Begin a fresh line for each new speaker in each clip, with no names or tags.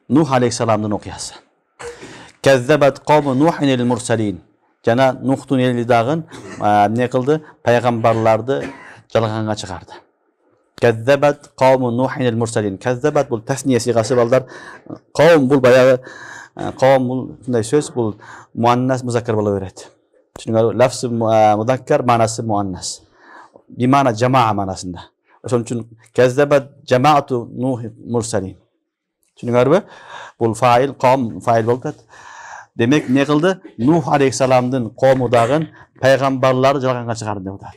Nuh aleyhissalamdın okuyası. Kezzebet kavmu Nuhin el mursalin. Jana Nuhtun eli dagın ne kıldı? Peygamberlardı жалганга чыгарды. Kezzebet kavmu Nuhin el mursalin. Kezzebet bul tasniye sigası ballar. Kavm bul bayağı kavm bul şunday söz bul muannas muzakkar bola beredi. Çünkü lafzı muzakkar manası muannas. Bir mana cema'a manasında. Onun için kezzebet cemaatu Nuh mursalin. Çünkü bul fail kavm fail boldu. Demek ne kıldı? Nuh aleyhissalamdın kavmu dagın peygamberleri жалганга чыгарды деп атат.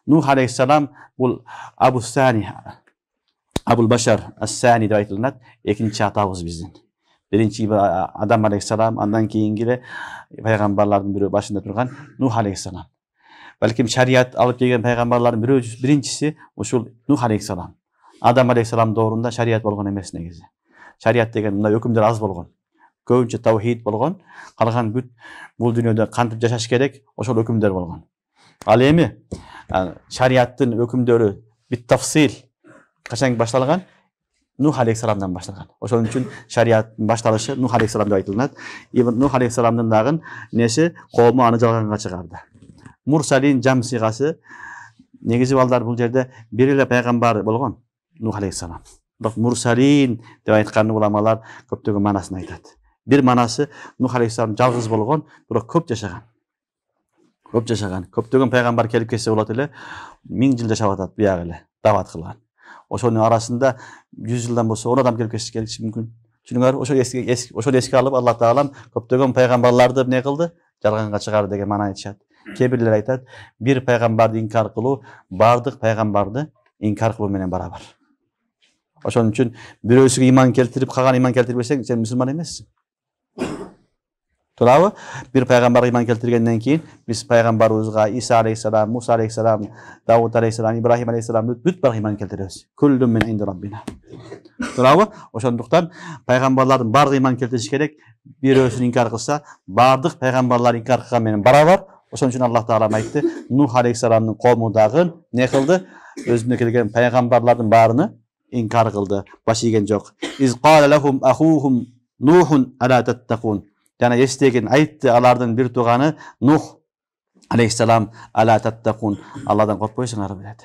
Nuh aleyhissalam bul Abu Sani, Abul Başar As-Sani de aytılınat. Ekinci atağız bizden. Birinci Adam aleyhissalam, andan keyingi peygamberlerin biri başında durgan Nuh aleyhissalam. Belki şeriat alıp gelgen peygamberlerin birincisi uşul Nuh aleyhissalam. Adam aleyhissalam doğrunda şeriat bolgan emes negezi. Şeriat degen mындай hükümler az bolgan. Köpünçe tawhid bolgan. Kalgan büt bul dünyada kantip jaşaş gerek, oşol hükümler bolgan. Al emi şariattın hükümleri bir tafsil kaçan başlangan Nuh aleyhissalamdan başlangan. Oşol üçün şariattın başlanışı Nuh aleyhissalam dep aytılınat. Nuh aleyhissalamdın dagın nesi kavmi аны жалганга чыгарды. Mursalin jam sigası negezi balдар bul jerde birle peygamber bolgan Nuh aleyhissalam. Bak mursalin dep aytkanda ulamalar köptөгөн manasını aytat. Bir manası Nuh aleyhissalam жалгыз bolgan, biroq köp jaşagan. Köp jaşagan. Köptөгөн peygamber kelip kelse bolat ele 1000 yıl jaşap atat buyag ele davat kılgan. Oşonun arasında 100 yıldan bolsa 10 adam kelip kelse mümkün. Çünkü oşol eski alıp Allah Taala köptөгön peygamberlerdi ne kıldı? Жалганга чыгарды деген мана айтышат. Kebirler aytat, bir peygamberdi inkar kılуу bardık peygamberdi inkar kılуу menen barabar. Oşonun üçün birөөsüge iman keltirip kalan iman keltirbeseň sen müslüman emessin. To'g'rimi? Bir payg'ambar iymon keltirgandan keyin biz payg'ambarimizga Isa alayhissalom, Musa alayhissalom, Davud alayhissalom, Ibrohim alayhissalom butbar iymon keltiramiz. Kullun min indi robbina. To'g'rimi? O'shandaqdan payg'ambarlarning barcha iymon keltirishi kerak. Bir o'zini inkor qilsa, barliq payg'ambarlar inkor qilgan bilan barobar. O'shaning uchun Alloh taolo aytdi, Nuh alayhissalomning qavmidagi ne qildi? O'zini kelgan payg'ambarlarning barini inkor qildi. Bosh yegan yo'q. Iz qala lahum akhuhum Nuhun ala tattaqun. Yani yestegen aytdı alardan bir tuğanı Nuh aleyhisselam ala tattaqun. Allah'dan korkmayısınlar biledi.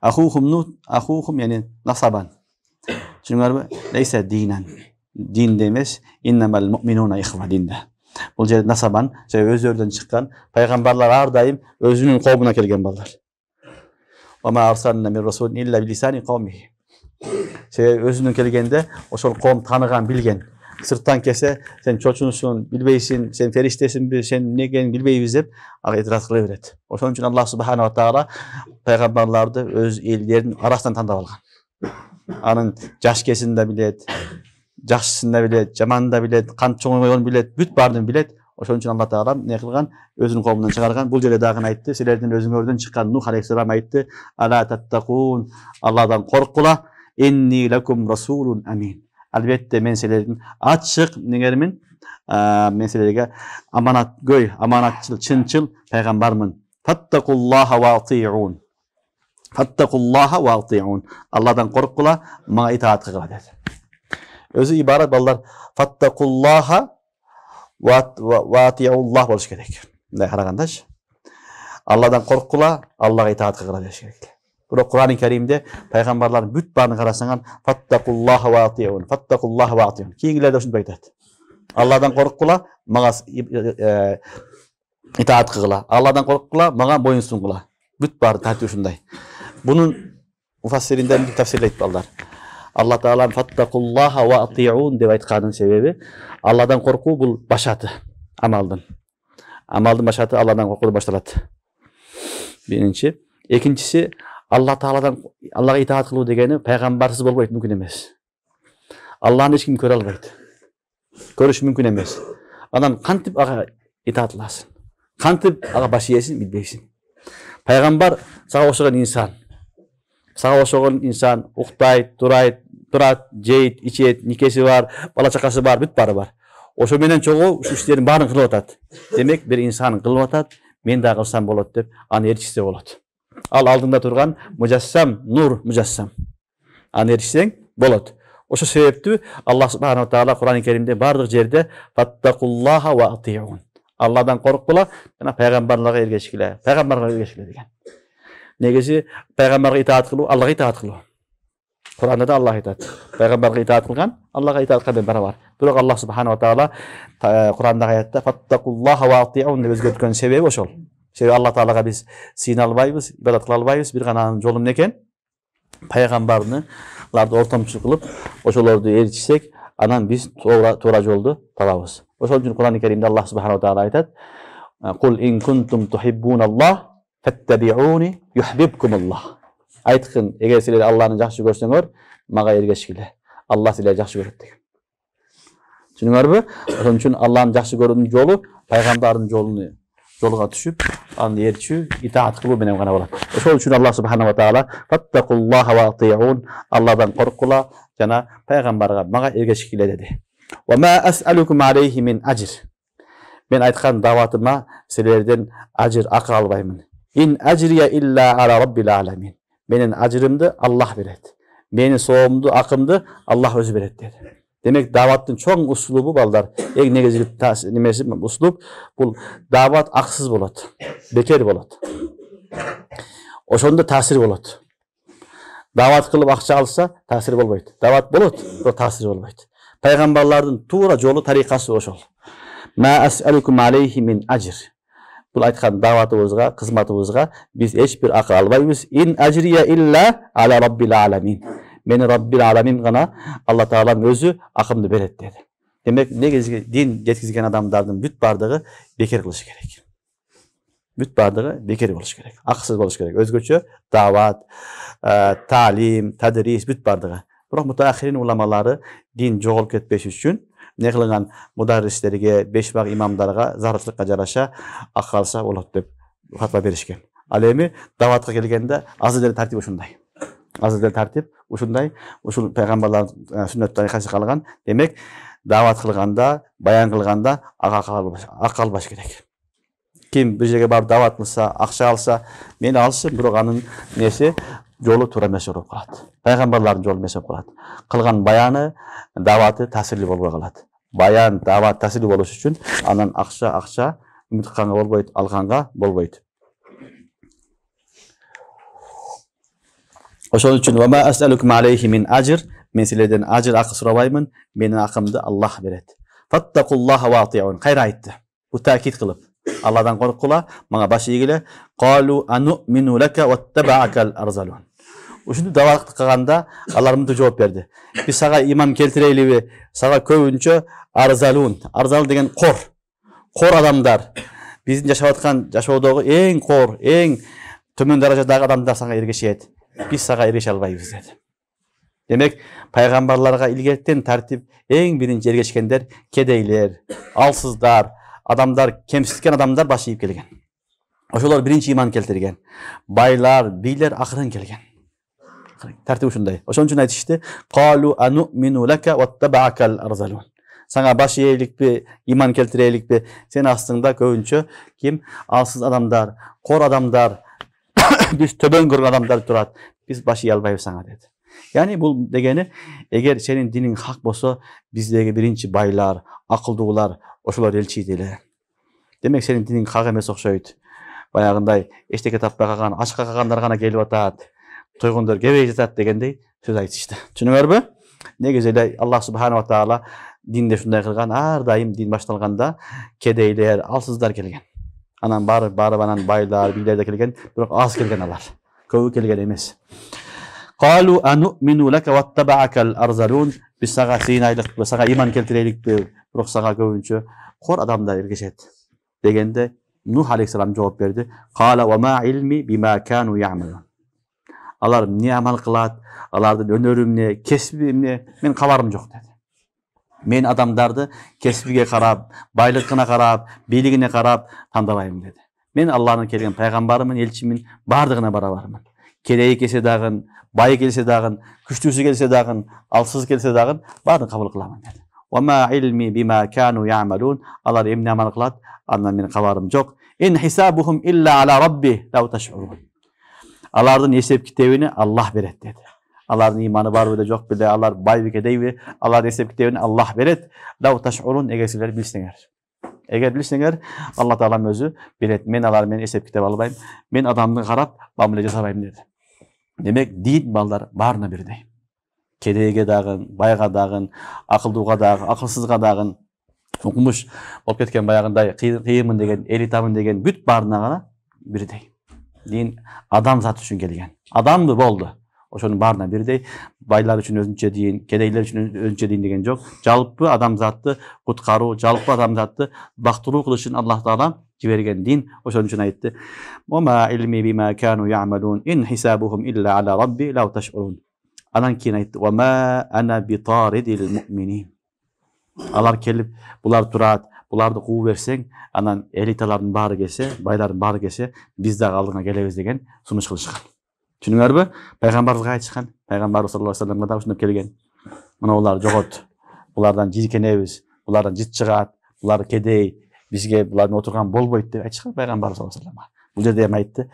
Ahuhum Nuh, ahuhum yani nasaban. Çünkü neyse dinen. Din demez. İnnemel mu'minuna ihva dinde. Bu cihaz nasaban, özlerden çıkan peygamberler her daim özünün kavmuna kelgen ballar. Ve ma arsalna min rasulin illa bilisani kavmihi. Özünün kelgende o şol kavm tanıgan bilgen. Sırttan kese sen çocuğunsun, bilbeysin, sen feriştesin, sen negen bilbeyiz hep itiraz kılıveredi. Onun için Allah Subhanahu wa Taala peygamberlerdi öz ellerinin arasından tanıp algan. Anın jaş kesinde bilet, jaşsında bilet, jamanında bilet, kan çoğun bilet, büt bardın bilet. Onun için Allah Taala ne kılgan? Özünün kavminden çıkargan. Bu jere dagın aytdı. Sizlerden özüngörden çıkan Nuh aleyhisselam aytdı. Ala tattaqun. Allah'tan korkula. Inni lekum rasulun amin. Elbette meselelerden açık negerimin meselelerge amanat göy, amanatçıl, çınçıl peygambermin. Fattakullaha ve ati'un. Fattakullaha ve ati'un. Allah'tan korkula, bana itaat kıla dedi. Özü ibaret ballar. Fattakullaha ve ati'ullah boluş gerek. Ne karagandaş? Allah'tan korkula, Allah'a itaat kıla dedi gerek. Burada Kur'an-ı Kerim'de peygamberlerin büt barını karasangan fattakullaha ve ati'un. Fattakullaha ve ati'un. Kiyingilerde şunu aytadi. Allah'tan korkula, bana itaat kıla. Allah'tan korkula, bana boyunsun kıla. Büt barı tartıyor şunday. Bunun mufassirinden bir tafsirle ayttılar. Allah Teala fattakullaha ve ati'un deb aytkanın sebebi Allah'tan korku bu başatı amaldan. Amaldan başatı Allah'tan korku başladı. Birinci. İkincisi Allah Taala'dan Allah'a itaat kılуу degeni peygambersiz bolboyt mümkün emes. Allah'ın hiç kim köre albaydı. Görüş mümkün emes. Adam kantip ağa itaat kılasın. Kantip ağa başı yesin bilbeysin. Peygamber sağa oşuğun insan. Sağa oşuğun insan uktayt, durat, jeyit, içet, nikesi var, bala çakası var, büt barı var. Oşu menen çoğu şu işlerin barın kılıp atat. Demek bir insanın kılıp atat, men de kılsam bolat dep, anı erişse bolat. Al aldığında durgan mujassam, nur mujassam. Anı erişsen bolat. Ошо себептүү Аллах субханаху таала Кур'ан-ы Керимде бардык жерде фаттакуллаха ва атиун. Алладан корккула жана пайгамбарларга эргешкиле. Пайгамбарга эргешкиле деген. Негизи пайгамбарга итаат кылуу, Аллага итаат кылуу. Кур'анда да Аллах айтат. Пайгамбарга итаат кылган, Аллага итаат кылган барабар. Бирок Аллах субханаху таала Кур'андагы аятта фаттакуллаха ва атиун деп өзгөрткөн себеби ошол. Себеби Аллах таалага биз сыйына албайбыз, ибадат кыла албайбыз. Бир гана анын жолу эмне экен? Пайгамбарны ортомчулук кылып, ошолорду ээрчисек, анан биз туура жолду табабыз. Ошол үчүн Кур'ан-ы Керимде Аллах субханаху таала айтат: "Кул ин кунтум тухиббуналлах фаттабиуни юхиббукумуллах." Айткын, эгер силер Аллахны жакшы көрсөңөр, мага эргешкиле. Аллах силерди жакшы көрөт деген. Түшүнүңөрбү? Ошон үчүн Аллахны жакшы көрүүнүн жолу пайгамбардын жолуга түшүп, аны ээрчүү, итаат кылуу менен гана болот. Ошол үчүн Аллах субханаху таала фаттакуллаха ва атиун, Алладан корккула жана пайгамбарга мага эргешкиле деди. Ва ма ас'алукум алейхи мин ажр. Мен айткан даватыма силерден ажыр, акы албаймын. Ин ажрия илля ала раббил аламин. Менин ажырымды Аллах берет. Менин соомду, акымды Аллах өзү берет деди. Демек даваттын чоң услубу балдар, эң негизги немеси услуб бул дават аксыз болот, бекер болот. Ошондо таасир болот. Дават кылып акча алса таасир болбойт. Дават болот, бирок таасир болбойт. Пайгамбарлардын туура жолу, тарикасы ошол. Ма ас'алукум алейхи мин ажр. Бул айткан даватыбызга, кызматыбызга биз эч бир акы албайбыз. Ин ажрия илля ала раббил аламин. Мени Раббил аламин гана Алла Таалам өзү акымды берет деди. Демек негизги дин жеткизген адамдардын бүт бардыгы бекер кылыш керек. Бүт бардыгы бекер болуш керек. Акысыз болуш керек. Өзгөчө дават, таалим, тадрис бүт бардыгы. Бирок мутаахирин уламалары дин жоголуп кетпеш үчүн эмне кылган? Мударристерге, бешбак имамдарга зарылчылыкка жараша акы алса болот деп фатва беришкен. Ал эми даватка келгенде азыр деле тартип ушундай. Азыр деле тартип ушундай, ушул пайгамбарлардын сүннөт тарикасы калган. Демек, дават кылганда, баян кылганда акы албаш керек. Ким бир жерге барып дават кылса, акча алса, мени алсын, бирок анын неси жолу туура эмес болуп калат. Пайгамбарлардын жолу эмес болуп калат. Кылган баяны, даваты таасирлүү болбой калат. Баян, дават таасирлүү болуш үчүн анан акча үмүтканга болбойт, алганга болбойт. Ошол үчүн ва ма ас'алукум алейхи мин ажр, мен силерден ажр акы сурабаймын, менин акымды Аллах берет. Фаттакуллаха ва атиун. Кайра айтты. Бу таакид кылып, Алладан корккула, мага баш ийгиле. Қалу ану'мину лака ваттабаакал арзалун. Ушунду дават кылганда алар мынтип жооп берди. Биз сага иман келтирелиби? Сага көбүнчө арзалун. Арзал деген кор адамдар. Биздин жашап аткан жашоодогу эң кор, эң төмөн даражадагы адамдар сага эргешет. Биз сага эргеше албайбыз деди. Демек, пайгамбарларга илгертен тартип эң биринчи эргешкендер кедейлер, алсыздар, адамдар, кемситкен адамдар баш ийип келген. Ошолор биринчи иман келтирген. Байлар, бийлер акырын келген. Тартип ушундай. Ошон үчүн айтышты: "Қалу ану'мину лака ваттабаакал арзалун." Сага баш ийеликпи, иман келтиреликпи? Сен астыңда көбүнчө ким? Алсыз адамдар, кор адамдар, биз төбөн көргөн адамдар турат. Биз баш ий албайбыз сага деди. Яни бул дегени, эгер сенин диниң хак болсо, биздеги биринчи байлар, акылдуулар ошолор элчийт эле. Демек сенин диниң хак эмес окшойт. Баягындай эчтеке таппай калган, ачка калгандар гана келип атат, тойгондор кебей жатат дегендей сөз айтышты. Түшүнүңөрбү? Негизи эле Аллах субханаху таала динде ушундай кылган. Ар дайым дин башталганда кедейлер, алсыздар келген. Анан барып анан байлар, бийлер да келген, бирок аз келген алар. Көбү келген эмес. Қалу ану'мину лака ваттабаакал арзалун. Биз сага сыйынайлыкпы, сага иман келтиреликпи, бирок сага көбүнчө кор адамдар эргешет дегенде Нух алейхиссалам жооп берди. Кала ва ма илми бима кану я'малун. Алар эмне амал кылат, алардын өнөрү эмне, кесиби эмне, мен кабарым жок деди. Мен адамдарды кесибиге карап, байлыкына карап, бийлигине карап тандабайм деди. Мен Аллахтын келген пайгамбарымын, элчимин, бардыгына барабармын. Кедей келсе дагы, бай келсе дагы, күчтүүсү келсе дагы, алсыз келсе дагы баарын кабыл кыламын деди. Ва ма илми бима кану я'малун. Алар эмне амал кылат, андан мен кабарым жок. Ин хисабухум илля ала рабби лау ташурун. Алардын эсеп китебини Аллах берет деди. Алардын иманы барбы да жок беле, алар бай бекедейби, алар эсеп китебин Аллах берет. Лау ташурун, эгер силер билсеңер. Эгер билсеңер, Алла Таалам өзү билет. Мен алар менен эсеп китеп албайм. Мен адамды карап, мамиле жасабайм деди. Демек, дин балдар баарына бирдей. Кедейге дагы, байга дагы, акылдууга дагы, акылсызга дагы, окумуш болуп кеткен баягындай кыйынмын деген, элитамын деген бүт баарына гана бирдей. Дин адам заты үчүн келген. Адамды болду. Ошонун баарына бирдей. Байлар үчүн өзүнчө дин, кедейлер үчүн өзүнчө дин деген жок. Жалпы адамзатты куткаруу, жалпы адамзатты бактыруу кылыш үчүн Аллах Таала жиберген дин. Ошон үчүн айтты: "Ва илми бима кану я'малун ин хисабухум илля ала рабби лау ташурун." Анан кийин айтты: "Ва ма ана битаридил му'минин." Алар келип, булар турат, буларды куу берсең, анан элиталардын баары келсе, байлардын баары келсе, биз дагы алдыңа келебиз деген сунуш кылышкан. Түшүнүңөрбү? Пайгамбарыбызга айтышкан. Пайгамбарыбыз саллаллаху алейхи вассаламга да ушундап келген. Мына булар жогот. Булардан жийкенебиз, булардан жит чыгат, булар кедей, бизге булардын отурган болбойт деп айтышкан Пайгамбарыбыз саллаллаху алейхи вассаламга. Бул жерде эми айтты.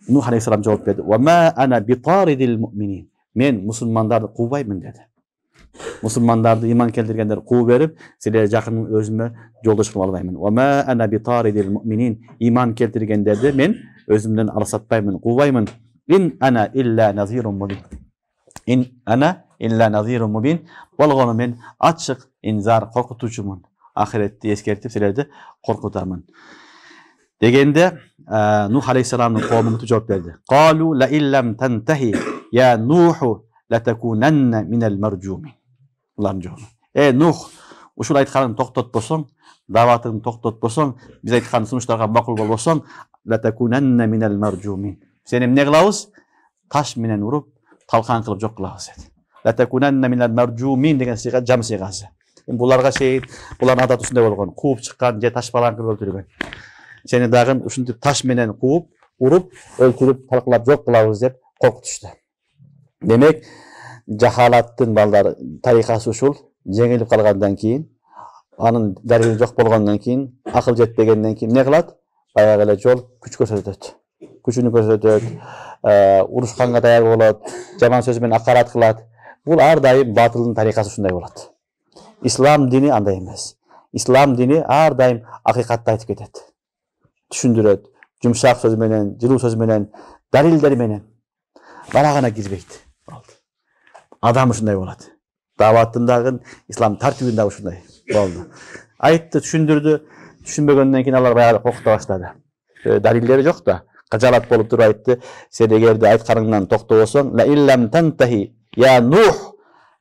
Нух алейхиссалам жооп берди: "Ва ма ана битаридил му'минин." Мен мусулмандарды куубаймын деди. Мусулмандарды иман келтиргендер куу берип, силер жакын өзүмө жолдош кылып албаймын. Ва ма ана битаридил му'минин. Иман келтиргендерди мен өзүмдөн алсатпаймын, куубаймын. In ana illa nazirun mubin. In ana illa nazirun mubin. Болгону мен ачык инзар коркутуучумун. Ахиретти эскертип силерди коркутамын. Дегенде Нух алейхиссаламдын коому жооп берди. Qalу la illam tantahi ya Nuhu latakunanna minal marjumin. Улардын жообу. Нух, ушул айтканыңды токтотпосоң, даватыңды токтотпосоң, биз айткан сунуштарга макул болбосоң, latakunanna minal marjumin. Сени эмне кылабыз? Таш менен уруп, талкан кылып жок кылабыз деди. Латакунанна минал маржумин деген сыйга жам сыйгасы. Буларга шейин, булардын адаты ушундай болгон. Кууп чыккан же таш балан кылып өлтүргөн. Сени дагы ушинтип таш менен кууп, уруп, өлтүрүп, талкалап жок кылабыз деп коркутушту. Демек, жахалаттын балдары тарикасы ушул. Жеңилип калгандан кийин, анын дарыгы жок болгондон кийин, акыл жетпегенден кийин эмне кылат? Баягы эле жол күч көрсөтөт. Күчүнү көрсөтөт, урушканга даяр болот, жаман сөз менен акарат кылат. Бул ар дайым батылдын тарикасы ушундай болот. Ислам дини андай эмес. Ислам дини ар дайым акыйкатты айтып кетет. Түшүндүрөт, жумшак сөз менен, жылуу сөз менен, далилдер менен. Барагына кирбейт. Адам ушундай болот. Даваттын дагы, ислам тартибин дагы ушундай болду. Айтты, түшүндүрдү, түшүнбөгөндөн кийин алар баягы коркута баштады. Далилдери жок да. Кажалат болуп туруп айтты: "Сен эгерде айтканыңдан токтобосоң, la illam tantahi ya Nuh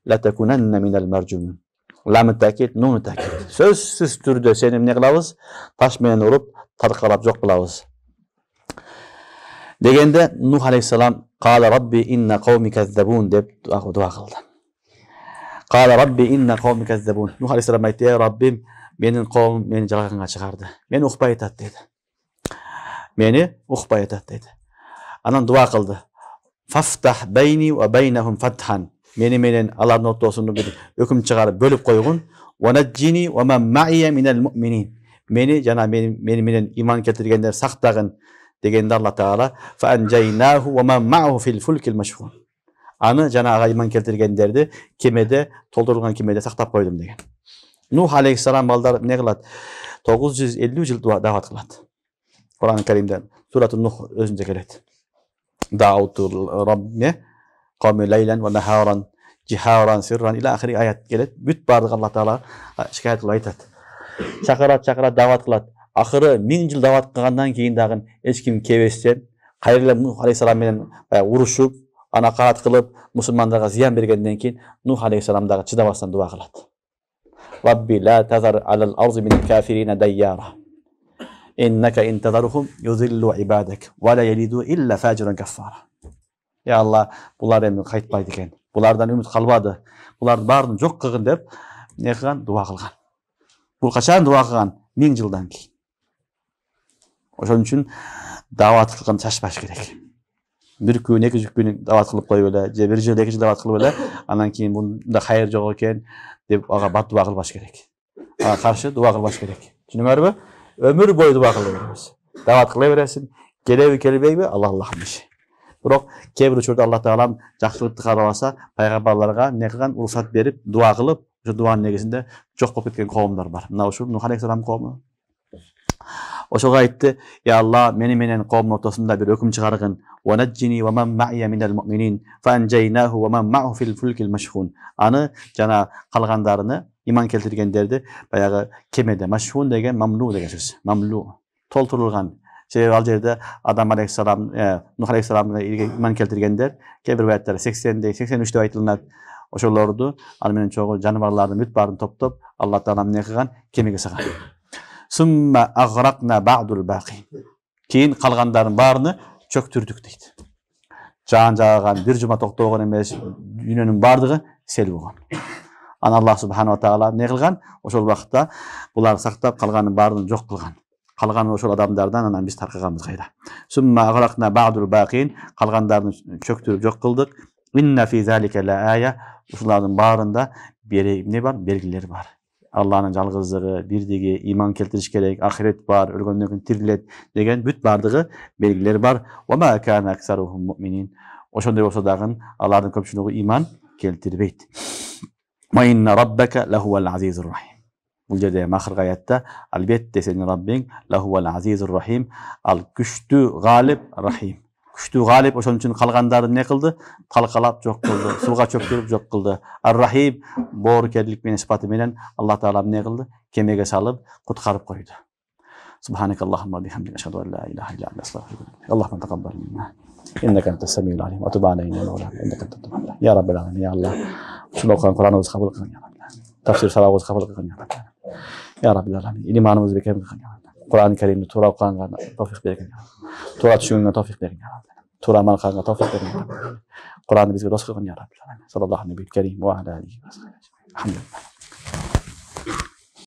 latakunanna minal marjumin." Lam ta'kid, nun ta'kid. Сөзсүз түрдө сени эмне кылабыз? Таш менен уруп, таркалап жок кылабыз. Дегенде Нух алейхиссалам "Qala rabbi inna qawmi kazzabun" деп дуа кылды. "Qala rabbi inna qawmi kazzabun." Нух алейхиссалам айтты: "Раббим, менин коомум мени жалганга чыгарды. Мени укпай атат" деди. Meni укпай атат dedi. Анан дуа кылды. Faftah bayni wa baynahum fathan. Meni менен алардын ортосунда бир өкүм чыгарып бөлүп койгун. Wa najjini wa man ma'iya minal mu'minin. Meni жана мени менен иман келтиргендер сактагын дегенде Алла Таала fa anjaynahu wa man ma'ahu fil fulkil mashhun. Аны жана ага иман келтиргендерди кемеде, толтурулган кемеде сактап койдум деген. Нух алейхиссалам балдар эмне кылат? 950 жыл дават кылат. Kur'an-ı Kerim'de Surat-ı Nuh özünde keledi. Da'utu Rabbine kavmi leylen ve neharan ciharan sirran ila ahiri ayet keledi. Büt bardık Allah Teala şikayet kılıp aytat. Çakarat davat kılat. Ahırı 1000 yıl davat kılgandan keyin dagın hiç kim kebesten Hayırlı Nuh aleyhissalam menen uruşup, ana karat kılıp musulmanlarga ziyan bergenden keyin Nuh aleyhissalam dagı çıdabastan dua kılat. Rabbi la tazar alal arzi minel kafirine dayyara. İnneke intezaruhum yuzillu ibadek ve la yelidu illa faciran kaffara. Ya Allah, bular endi kaytpaydı eken. Bulardan ümit kalmadı. Bular bardın jok kılgın dep ne kılgan? Dua kılgan. Bu kaçan dua kılgan? 1000 yıldan keyin. Oşon üçün davat kılgan çaşbaş gerek. Bir gün, 2 gün davat kılıp koyup ele, je 1 yıl, 2 yıl davat kılıp ele, anan keyin bunda hayır jok eken dep aga bat dua kılbaş gerek. Aga karşı dua kılbaş gerek. Düşünüңөрбү? Ömür boyu dua kıla beresiz. Davat kıla beresin. Gelebi kelebeybi Allah Allah'ın işi. Biroq kebir учурда Аллах Таалам жакшылыкты карабаса, пайгамбарларга не кылган, уруксат берип, дуа кылып, ошо дуанын негизинде жок болуп кеткен коомдор бар. Мына ушул Нух алейхиссалам коому. Ошого айтты: "Я Алла, мени менен коомдун ортосунда бир өкүм чыгаргын. Ва наджини ва ман ма'ия минал му'минин, фа анжайнаху ва ман мa'у фил фулкил машхун." Аны жана калгандарыны, иман келтиргендерди баягы кемеде, машхун деген мамлу деген сөз. Мамлу, толтурулган. Себеби ал жерде Адам алейхиссалам, Нух алейхиссаламга иман келтиргендер, кээ бир баяттар 80 83 деп айтылат. Ошолорду ал менен чогуу жаныбарлардын бүт баарын топтоп, Аллах Таала эмне кылган? Кемеге салган. Сумма агракна бa'дул бaqi. Кийин калгандардын баарыны чөктүрдүк дейт. Жан жааган, бир жума токтогон эмес, дүйнөнүн баардыгы сел болгон. Аны Аллах субханала таала эмне кылган? Ошол убакытта булар сактап калганын баарын жок кылган. Калган ошол адамдардан анан биз таркаганбыз кайра. Сумма агракна бa'дул baqin. Калгандарын чөктүрүп жок кылдык. Инна фи залика ла ая. Ушулардын баарында эмне бар? Белгилер бар. Алланын жалгыздыгы, бирдиги, иман келтириш керек, ахирет бар, өлгөндөн кийин тирилет деген бүт бардыгы белгилер бар. Ва ма кана аксарухум му'минин. Ошондой болсо дагы алардын көпчүлүгү иман келтирбейт. Ва инна раббака лахуал азизур рахим. Бул жерде махырга аятта албетте сенин Раббиң лахуал азизур рахим, ал күчтүү, галип, рахим. Күчтүү, галип, ошон үчүн калгандарын не кылды? Талкалап жок кылды, сууга чөктүрүп жок кылды. Ар-Рахим боорукерлик менен сыпаты менен Аллах Таала эмне кылды? Кемеге салып куткарып койду. Субханакаллахумма бихамдика ашхаду ан ла илаха илля анта астагфирука. Аллахумма тaqabbal minna. Innaka antas samiul alim wa tub alayna innaka antat tawwabur rahim. Ya Rabbil alamin, ya Allah. Ушул окуган Кураныбызды кабыл кылгын, ya Rabbil alamin. Tafsir сабагыбызды кабыл кылгын, ya Rabbil alamin. Ya Rabbil alamin. İmanımızı bekem kılgın, ya Rabbil alamin. Kur'an-ı Kerim'de tuğra okuğanға tawfik bergin, ya Rabbil. Tuğra түшүнгөнгө tawfik bergin, ya Rabbil. Tuğra amal kılganga tawfik bergin, ya Rabbil. Kur'an'ı bizge dost kılgın, ya Rabbil alamin. Sallallahu aleyhi ve sellem. Alhamdulillah.